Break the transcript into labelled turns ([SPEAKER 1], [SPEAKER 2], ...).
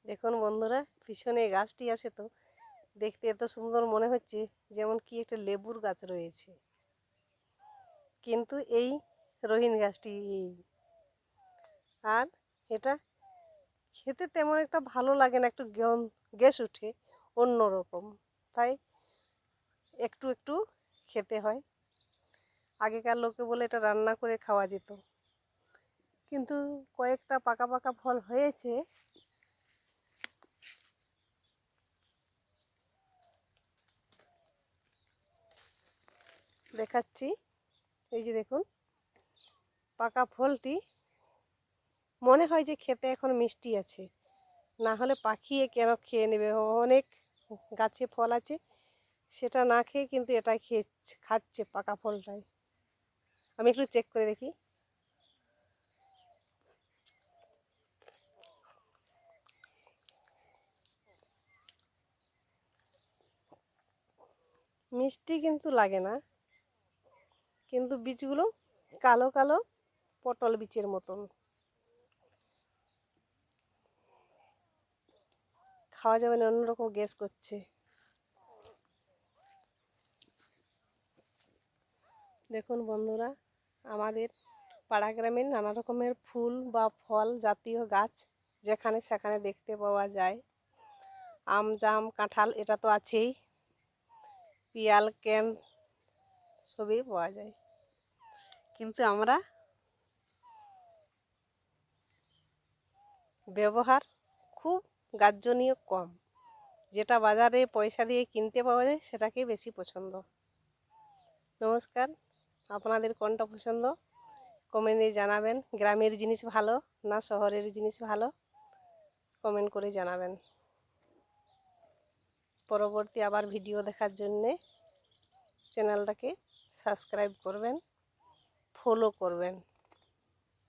[SPEAKER 1] দেখুন বন্ধুরা, পিছনে গাছটি আছে তো দেখতে এত সুন্দর মনে হচ্ছে যেমন কি একটা লেবুর গাছ রয়েছে, কিন্তু এই রহিন গাছটি আর এটা খেতে তেমন একটা ভালো লাগে না, একটু গ্যাস উঠে অন্যরকম, তাই একটু একটু খেতে হয়। আগেকার লোকে বলে এটা রান্না করে খাওয়া যেত, কিন্তু কয়েকটা পাকা পাকা ফল হয়েছে। দেখাচ্ছি, এই যে দেখুন পাকা ফলটি মনে হয় যে খেতে এখন মিষ্টি আছে, না হলে পাখিয়ে কেন খেয়ে নেবে। অনেক গাছে ফল আছে, সেটা না খেয়ে কিন্তু এটা খাচ্ছে পাকা ফলটাই। আমি একটু চেক করে দেখি। মিষ্টি কিন্তু লাগে না, কিন্তু বীজগুলো কালো কালো পটল বীজের মতন, খাওয়া যাবে না, অন্যরকম গ্যাস করছে। দেখুন বন্ধুরা, আমাদের পাড়া গ্রামে নানা রকমের ফুল বা ফল জাতীয় গাছ যেখানে সেখানে দেখতে পাওয়া যায়। আম, জাম, কাঁঠাল এটা তো আছেই, পিয়াল, ক্যান সবই পাওয়া যায়, কিন্তু আমরা ব্যবহার খুব গ্রাহ্যনীয় কম। যেটা বাজারে পয়সা দিয়ে কিনতে পাওয়া যায় সেটাকেই বেশি পছন্দ। নমস্কার, আপনাদের কোনটা পছন্দ কমেন্টে জানাবেন। গ্রামের জিনিস ভালো না শহরের জিনিস ভালো, কমেন্ট করে জানাবেন। পরবর্তী আবার ভিডিও দেখার জন্যে চ্যানেলটাকে সাবস্ক্রাইব করবেন, ফলো করবেন।